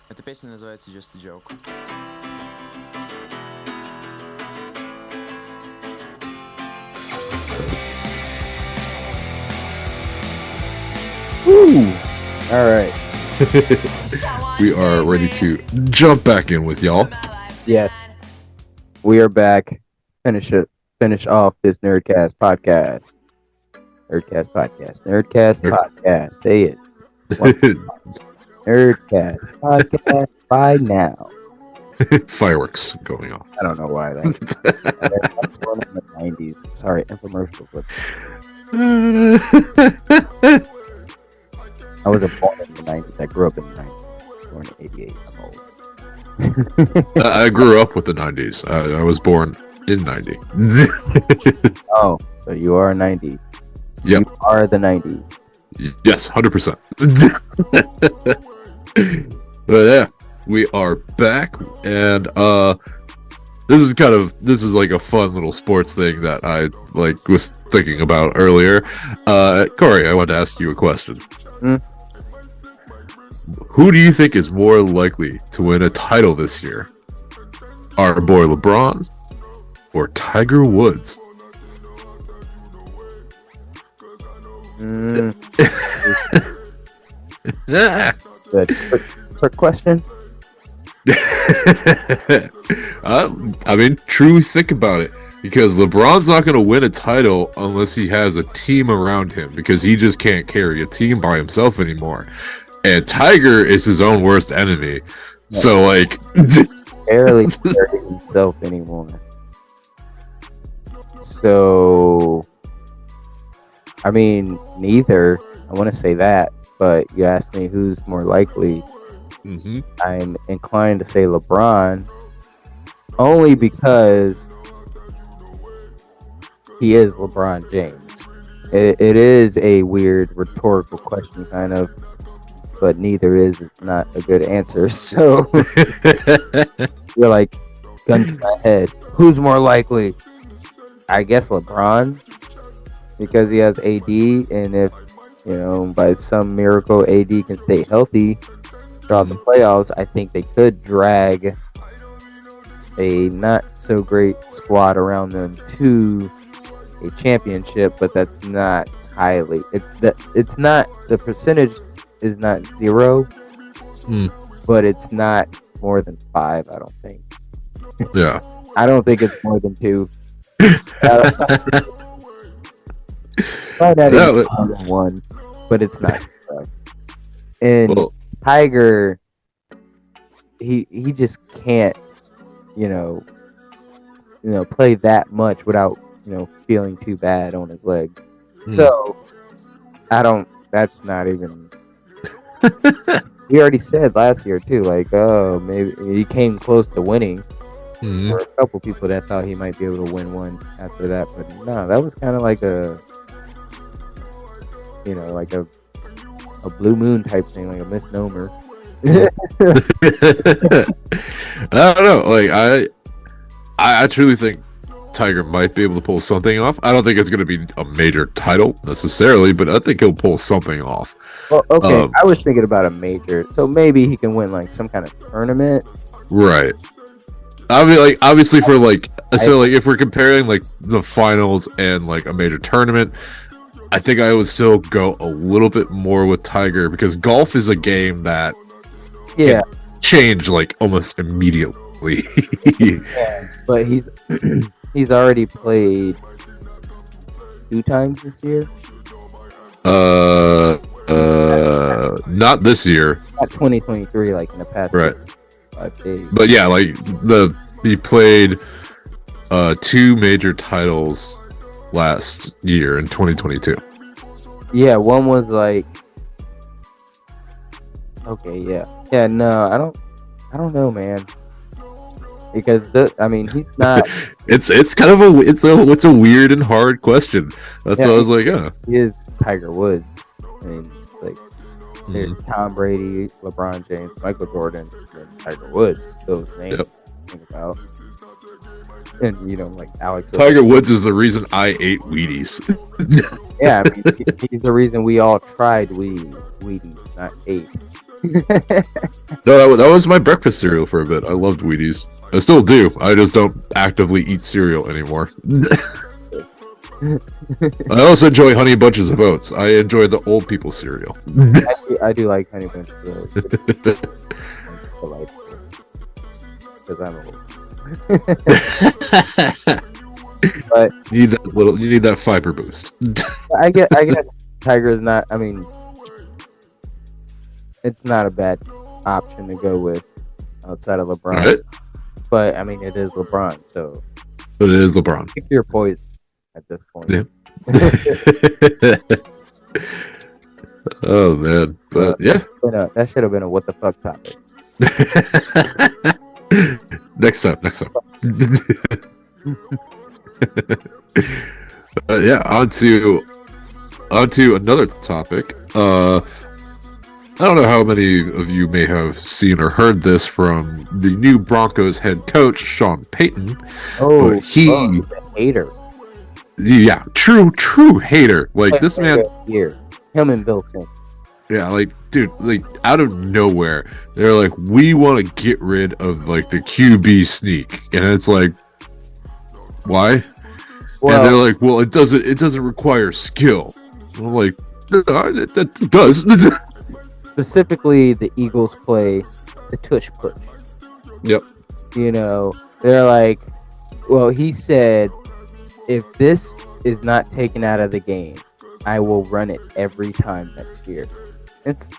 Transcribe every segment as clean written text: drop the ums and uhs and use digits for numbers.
Эта песня называется Just a Joke. Woo! All right. We are ready to jump back in with y'all. Yes, we are back. Finish off this Nerdcast Podcast. Nerdcast Podcast. Say it. Nerdcast Podcast by now. Fireworks going off. I don't know why that's born in the 90s. Sorry, infomercial. But I wasn't born in the 90s. I grew up in the 90s. Born in 88. I'm old. I grew up with the 90s. I was born in 90. Oh, so you are 90. Yep. You are the 90s. Yes, 100%. But yeah, we are back, and this is like a fun little sports thing that I was thinking about earlier. Corey, I want to ask you a question. Who do you think is more likely to win a title this year? Our boy LeBron or Tiger Woods? Good. Quick question. I mean, truly think about it, because LeBron's not going to win a title unless he has a team around him, because he just can't carry a team by himself anymore. And Tiger is his own worst enemy. Yeah. So, barely carry himself anymore. So, I mean, neither. I want to say that, but you asked me who's more likely. Mm-hmm. I'm inclined to say LeBron, only because he is LeBron James. It is a weird rhetorical question, kind of, but neither is not a good answer. So you're like, gun to my head, who's more likely? I guess LeBron, because he has AD, and if, by some miracle AD can stay healthy throughout the playoffs, I think they could drag a not so great squad around them to a championship, but that's not highly. It's not, the percentage is not 0, but it's not more than 5. I don't think. Yeah. I don't think it's more than 2. Might not even more than 1, but it's not. And Tiger, he just can't, play that much without, feeling too bad on his legs. So that's not even. We already said last year too, maybe he came close to winning. There were a couple people that thought he might be able to win one after that, but no, that was kind of like a blue moon type thing, like a misnomer. I don't know. I truly think Tiger might be able to pull something off. I don't think it's going to be a major title necessarily, but I think he'll pull something off. Well, okay, I was thinking about a major, so maybe he can win some kind of tournament. Right. I mean, obviously for if we're comparing the finals and a major tournament, I think I would still go a little bit more with Tiger, because golf is a game that can change almost immediately. Yeah, but he's already played 2 times this year. Not this year. Not 2023, in the past. Right. 5 days. But yeah, he played 2 major titles last year in 2022. Yeah, one was okay, yeah, no, I don't know, man, because he's not. it's kind of it's a weird and hard question. That's why I was like, yeah, he is Tiger Woods. I mean, there's Tom Brady, LeBron James, Michael Jordan, and Tiger Woods. Those names to think about. And like Alex. Tiger Woods is the reason I ate Wheaties. Yeah, I mean, he's the reason we all tried Wheaties, not ate. No, that was my breakfast cereal for a bit. I loved Wheaties. I still do. I just don't actively eat cereal anymore. I also enjoy Honey Bunches of Oats. I enjoy the old people cereal. I do like Honey Bunches of Oats. Because I'm old. But you need that fiber boost. I guess Tiger is not. I mean, it's not a bad option to go with outside of LeBron. Right. But I mean, it is LeBron, so it is LeBron. pick your poison at this point. Yeah. Oh man, but yeah, that should have been a what the fuck topic. next time. Yeah, on to another topic. I don't know how many of you may have seen or heard this from the new Broncos head coach, Sean Peyton. Oh, he's a hater. Yeah, true hater. Like this man here, him and Bill Simmons. Yeah, like, dude, like out of nowhere, they're like, we want to get rid of like the QB sneak, and it's like, why? Well, and they're like, well, it doesn't require skill. I'm like, no, it does. Specifically, the Eagles play the tush push. Yep. They're like, well, he said, if this is not taken out of the game, I will run it every time next year. It's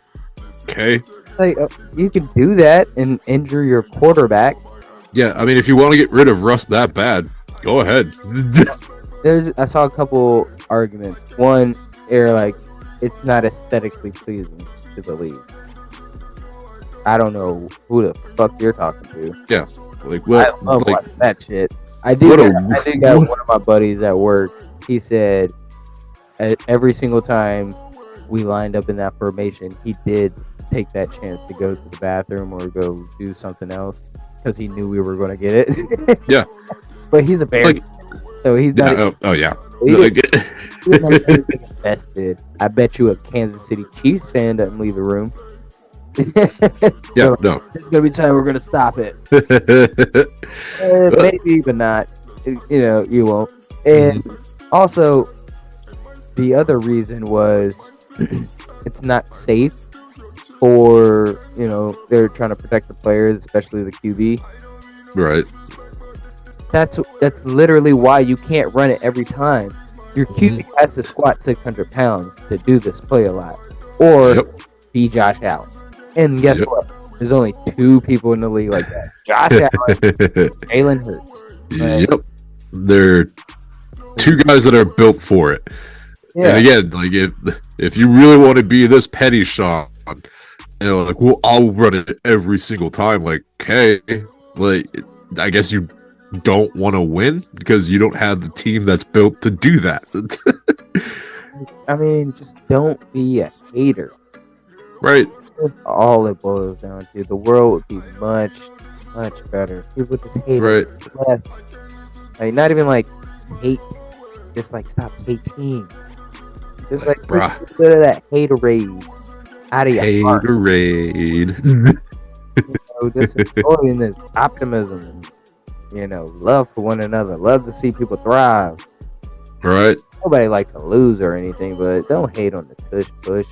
okay. It's like you can do that and injure your quarterback. Yeah, I mean, if you want to get rid of Russ that bad, go ahead. I saw a couple arguments. One, they're like, it's not aesthetically pleasing to the league. I don't know who the fuck you're talking to. Yeah, like what? I love like, watching that shit. I did got one of my buddies at work. He said every single time we lined up in that formation, he did take that chance to go to the bathroom or go do something else because he knew we were going to get it. Yeah, but he's a Bears, so he's not. Oh yeah. He's invested. I bet you a Kansas City Chiefs fan doesn't leave the room. Yeah, so, no. This is gonna be time we're gonna stop it. Maybe, but not. You won't. And also, the other reason was it's not safe for they're trying to protect the players, especially the QB. Right. That's literally why you can't run it every time. Your QB has to squat 600 pounds to do this play a lot, or be Josh Allen. And guess what? There's only two people in the league like that: Josh Allen, Jalen Hurts. Right? Yep, they're two guys that are built for it. Yeah. And again, like if you really want to be this petty, Sean, like, well, I'll run it every single time. Like, okay, like I guess you don't want to win because you don't have the team that's built to do that. I mean, just don't be a hater. Right. That's all it boils down to. The world would be much, much better. People just hate it less. Like, not even like hate, just like stop hating. Just like bruh, get rid of that haterade out of your heart. Haterade. Just enjoying this optimism and love for one another. Love to see people thrive. Right. Nobody likes to lose or anything, but don't hate on the tush push.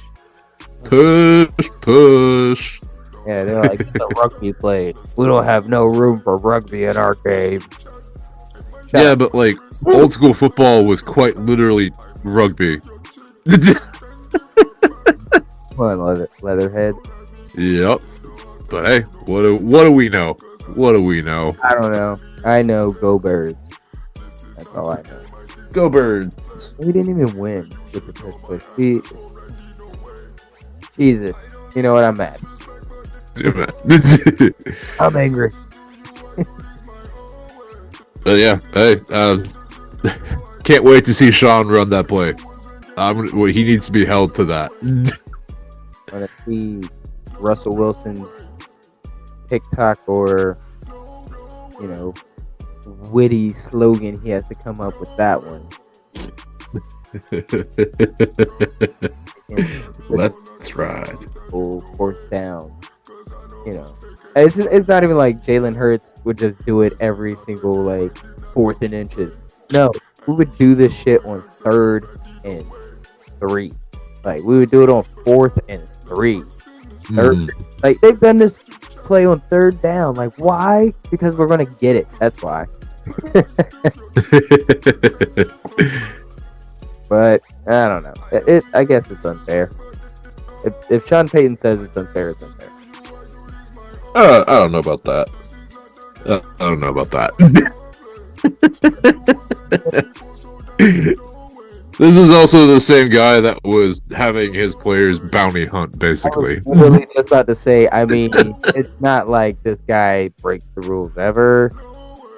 Push. Yeah, they're like, it's a rugby play. We don't have no room for rugby in our game. Yeah, but like old school football was quite literally rugby. Come on, Leatherhead. Yep. But hey, what do we know? What do we know? I don't know. I know Go Birds. That's all I know. Go Birds. We didn't even win with the push. Jesus. You know what? I'm mad. I'm angry. But yeah, hey, can't wait to see Sean run that play. He needs to be held to that. I want to see Russell Wilson's TikTok or witty slogan he has to come up with that one. Let's ride. Fourth down. You know, it's not even like Jalen Hurts would just do it every single like 4th and inches. No, we would do this shit on 3rd and 3. Like we would do it on 4th and 3. Like they've done this play on 3rd down. Like why? Because we're gonna get it. That's why. But I don't know. I guess it's unfair. If Sean Payton says it's unfair, it's unfair. I don't know about that. I don't know about that. This is also the same guy that was having his players bounty hunt, basically. I was literally just about to say, I mean, it's not like this guy breaks the rules ever.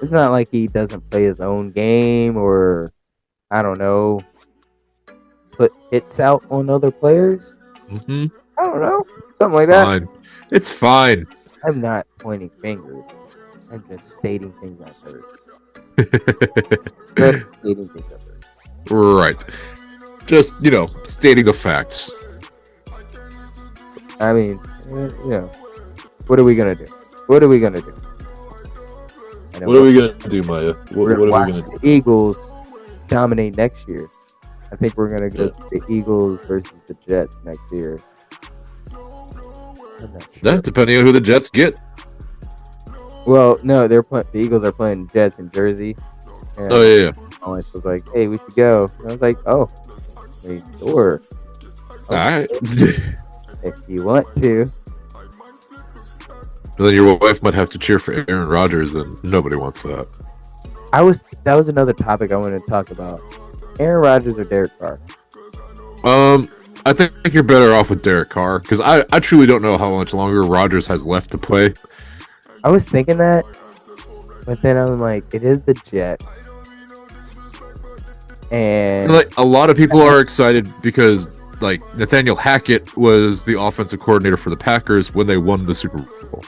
It's not like he doesn't play his own game or, I don't know, put hits out on other players. Mm-hmm. I don't know. Something like that. It's fine. I'm not pointing fingers. I'm just stating things I've heard. Just stating things I've heard. Right. Just, stating the facts. I mean, what are we going to do? What are we going to do? What are we going to do, Maya? What are we going to do? The Eagles dominate next year. I think we're going to go to the Eagles versus the Jets next year. I'm not sure. That depending on who the Jets get. Well, no, the Eagles are playing Jets in Jersey. And yeah. my wife was like, "Hey, we should go." And I was like, "Oh, sure. All right. If you want to." Then your wife might have to cheer for Aaron Rodgers, and nobody wants that. That was another topic I wanted to talk about. Aaron Rodgers or Derek Carr? I think you're better off with Derek Carr because I truly don't know how much longer Rodgers has left to play. I was thinking that, but then I'm like, it is the Jets, and like a lot of people are excited because like Nathaniel Hackett was the offensive coordinator for the Packers when they won the Super Bowl.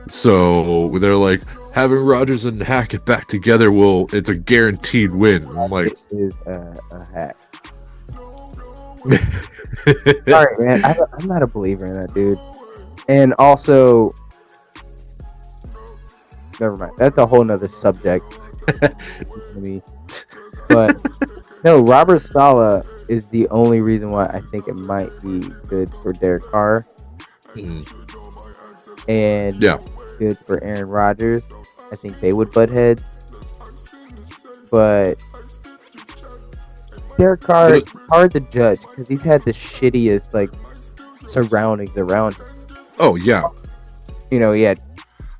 So they're like, having Rodgers and Hackett back together it's a guaranteed win. I'm like, it is a hack. Sorry, man. I'm not a believer in that, dude. And also, never mind. That's a whole nother subject. But no, Robert Saleh is the only reason why I think it might be good for Derek Carr. And good for Aaron Rodgers. I think they would butt heads. But Derek Carr, it's hard to judge because he's had the shittiest surroundings around him. Oh yeah. He had,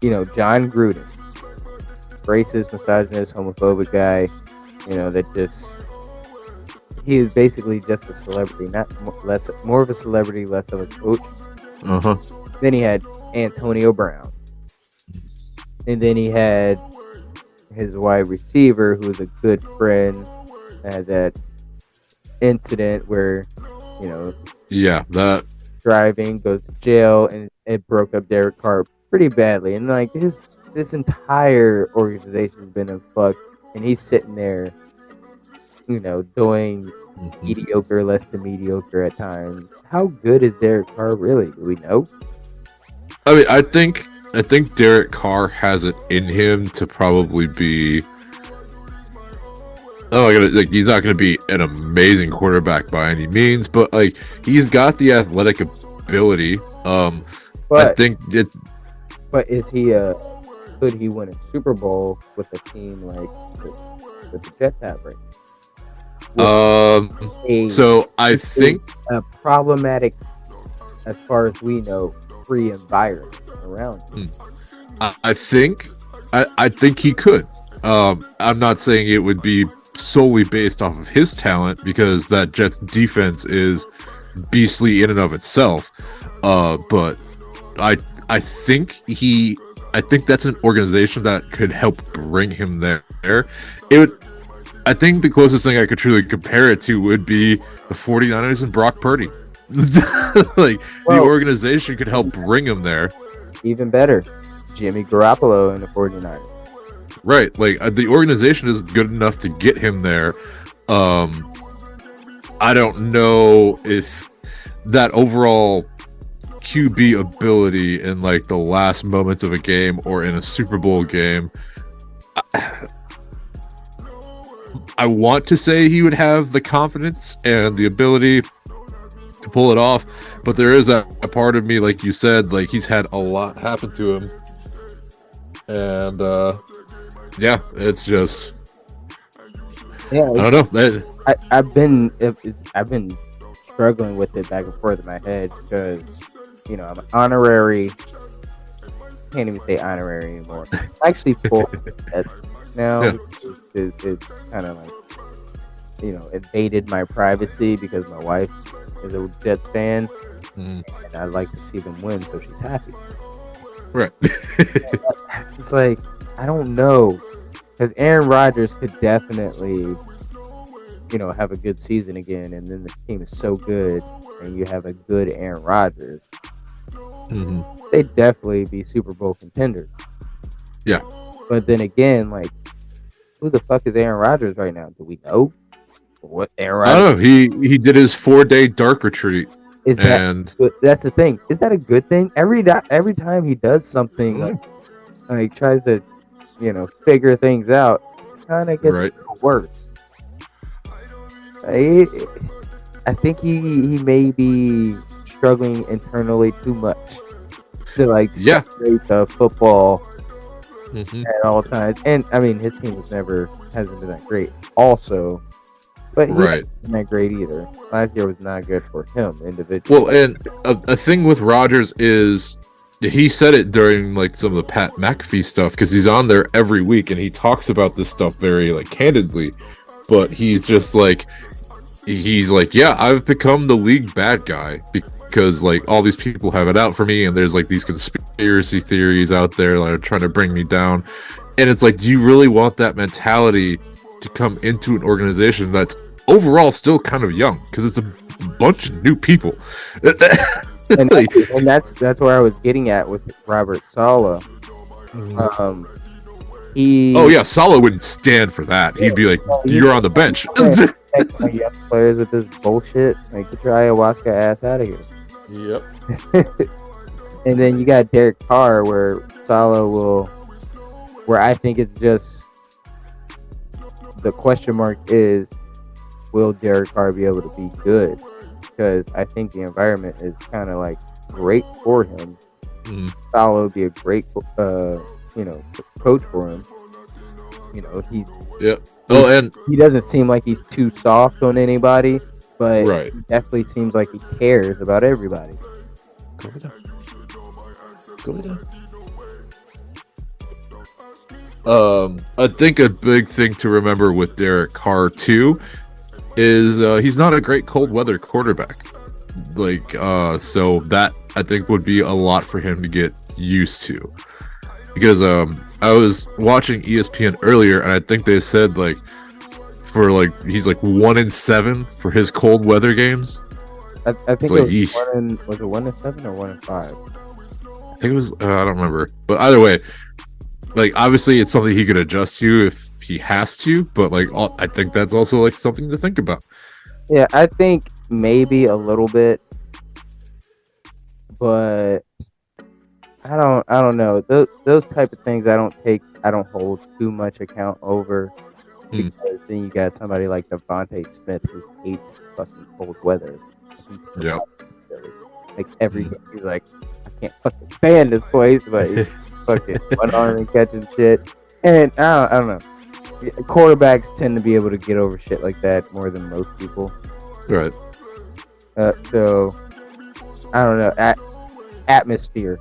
John Gruden, racist, misogynist, homophobic guy. That just he is basically just a celebrity, more of a celebrity, less of a coach. Then he had Antonio Brown, and then he had his wide receiver, who was a good friend, had that incident where, that driving, goes to jail, and it broke up Derek Carr pretty badly. And this entire organization has been in fuck, and he's sitting there, doing mediocre, less than mediocre at times. How good is Derek Carr really? Do we know? I mean, I think Derek Carr has it in him to probably be. He's not gonna be an amazing quarterback by any means, but he's got the athletic ability. I think it. But is he could he win a Super Bowl with a team like the Jets have right now? So I think a problematic, as far as we know, free environment around him. I think he could. I'm not saying it would be solely based off of his talent because that Jets defense is beastly in and of itself. But I think that's an organization that could help bring him there. I think the closest thing I could truly compare it to would be the 49ers and Brock Purdy. The organization could help bring him there. Even better, Jimmy Garoppolo and the 49ers. Right. Like the organization is good enough to get him there. I don't know if that overall QB ability in like the last moments of a game or in a Super Bowl game. I want to say he would have the confidence and the ability to pull it off, but there is a part of me, like you said, like he's had a lot happen to him, and yeah, it's just Yeah, I don't know. I've been struggling with it back and forth in my head because I'm an honorary. Can't even say honorary anymore. I'm actually full Jets now. Yeah. It kind of like invaded my privacy because my wife is a Jets fan, and I like to see them win, so she's happy. Right. It's like I don't know, because Aaron Rodgers could definitely have a good season again, and then the team is so good, and you have a good Aaron Rodgers. They'd definitely be Super Bowl contenders. Yeah. But then again, like, who the fuck is Aaron Rodgers right now? Do we know what Aaron Rodgers? I don't know. He did his 4-day dark retreat. Is that good? That's the thing. Is that a good thing? Every time he does something, like tries to, figure things out, kind of gets a little worse. I think he may be struggling internally too much to separate the football at all times. And I mean, his team hasn't been that great also, but he hasn't been that great either. Last year was not good for him individually. Well, and a thing with Rodgers is he said it during like some of the Pat McAfee stuff, because he's on there every week and he talks about this stuff very like candidly, but he's just like, yeah, I've become the league bad guy because like all these people have it out for me, and there's like these conspiracy theories out there that are trying to bring me down. And it's like, do you really want that mentality to come into an organization that's overall still kind of young, because it's a bunch of new people? and that's where I was getting at with Robert Saleh. Saleh wouldn't stand for that. He'd be like, you're on the bench. Young players with this bullshit, like, get your ayahuasca ass out of here. Yep. And then you got Derek Carr, where I think it's just the question mark is, will Derek Carr be able to be good? Because I think the environment is kind of like great for him. Saleh would be a great coach for him. And he doesn't seem like he's too soft on anybody, but he definitely seems like he cares about everybody. Go down. I think a big thing to remember with Derek Carr too is he's not a great cold weather quarterback. Like, so that I think would be a lot for him to get used to. Because I was watching ESPN earlier, and I think they said like he's like 1-7 for his cold weather games. I think it was 1-7 or 1-5? I think it was I don't remember, but either way, like obviously it's something he could adjust to if he has to, but like I think that's also like something to think about. Yeah, I think maybe a little bit, but I don't know. Those type of things I don't hold too much account over, because then you got somebody like Devontae Smith who hates fucking cold weather. Yeah. Like every day he's like, I can't fucking stand this place, but he's fucking one arm and catching shit. And I don't know. Quarterbacks tend to be able to get over shit like that more than most people. Right. So I don't know. Atmosphere.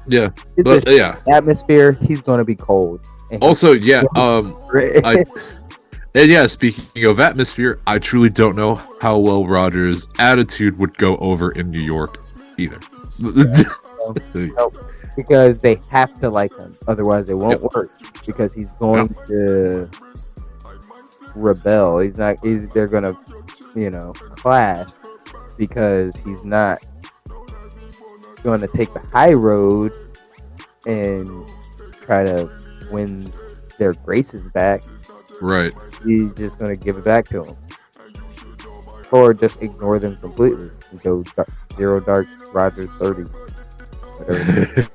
Yeah. But yeah. Atmosphere, he's gonna be cold. Also, yeah, speaking of atmosphere, I truly don't know how well Rodgers' attitude would go over in New York either. No, because they have to like him, otherwise it won't work. Because he's going to rebel. They're gonna, clash, because he's not going to take the high road and try to win their graces back, Right. he's just gonna give it back to them, or just ignore them completely and go zero dark Roger 30. Whatever.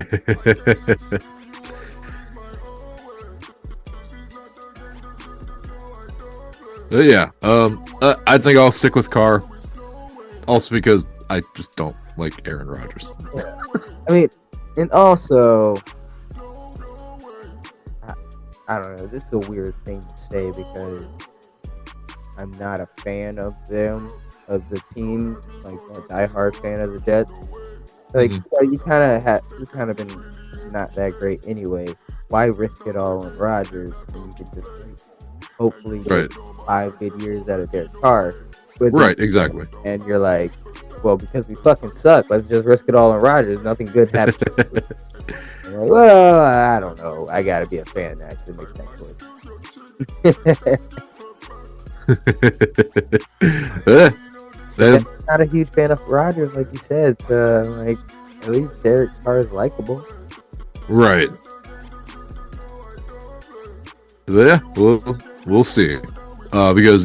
Yeah. I think I'll stick with Carr. Also because I just don't like Aaron Rodgers. Yeah. I mean, and also, I don't know. This is a weird thing to say because I'm not a fan of them, of the team, like a diehard fan of the Jets. Like you kind of been not that great anyway. Why risk it all on Rodgers when you could just hopefully get 5 good years out of Derek Carr? Right, exactly. And you're like, well, because we fucking suck, let's just risk it all on Rodgers. Nothing good happens. Like, well, I don't know. I gotta be a fan to actually make that choice. I'm not a huge fan of Rodgers, like you said. So, like, at least Derek Carr is likable. Right. Yeah, we'll see. Because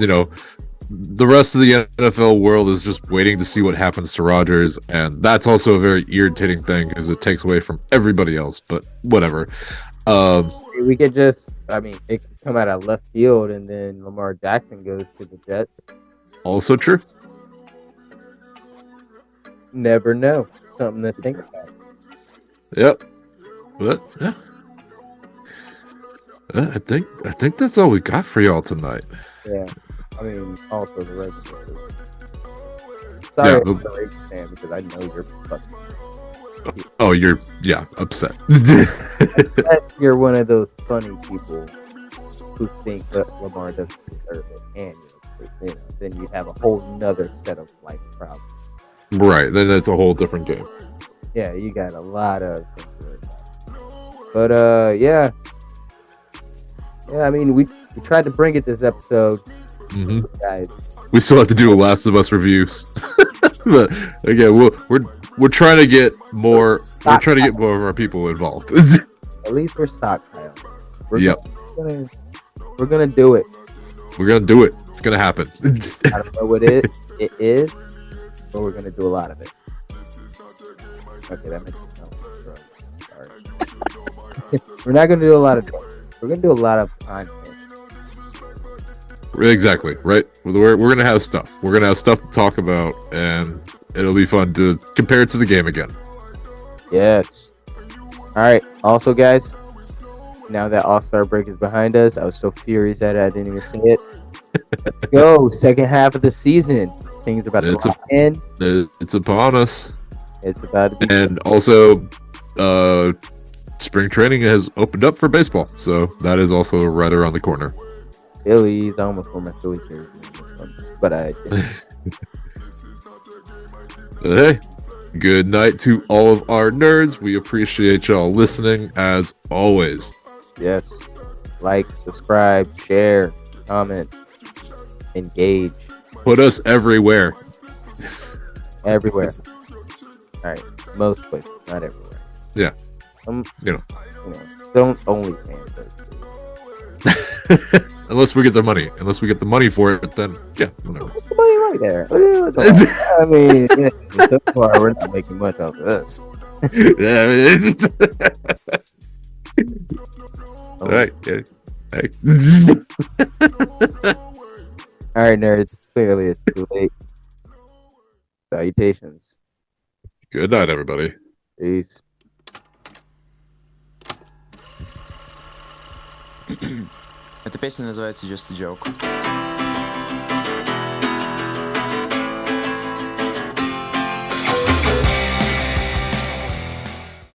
the rest of the NFL world is just waiting to see what happens to Rodgers, and that's also a very irritating thing because it takes away from everybody else. But whatever. We could just, it could come out of left field, and then Lamar Jackson goes to the Jets. Also true. Never know. Something to think about. Yep. But yeah. I think that's all we got for y'all tonight. Yeah. Also the Ravens. Sorry, I'm a Ravens fan because I know you're fucking. Oh, you're upset. Unless you're one of those funny people who think that Lamar doesn't deserve it, and then you have a whole nother set of life problems. Right, then that's a whole different game. Yeah, you got a lot of things to worry about. But yeah, we tried to bring it this episode. Guys, we still have to do a Last of Us reviews. But again, we're trying to get more. We're trying to get more of our people involved. At least we're stockpiled. We're gonna do it. We're gonna do it. It's gonna happen. I don't know what it is, but we're gonna do a lot of it. Okay, that makes me sound like sorry. We're not gonna do a lot of drugs. We're gonna do a lot of content. Exactly, right? We're gonna have stuff. We're gonna have stuff to talk about, and it'll be fun to compare it to the game again. Yes. All right. Also, guys, now that All-Star break is behind us, I was so furious that I didn't even say it. Let's go. Second half of the season. Things are about to lock in. It's upon us. It's about to be. And also, spring training has opened up for baseball, so that is also right around the corner. Phillies. I almost wore my Philly jersey in this one, but I didn't. Hey, good night to all of our nerds. We appreciate y'all listening as always. Yes. Like, subscribe, share, comment, engage. Put us everywhere. Everywhere. All right. Most places, not everywhere. Yeah. Don't only fans those. Unless we get the money. Unless we get the money for it, then yeah, whatever. What's the money right there? So far we're not making much off of this. All right. Yeah. Hey. All right, nerds. Clearly it's too late. Salutations. Good night, everybody. Peace. Эта песня называется Just a Joke.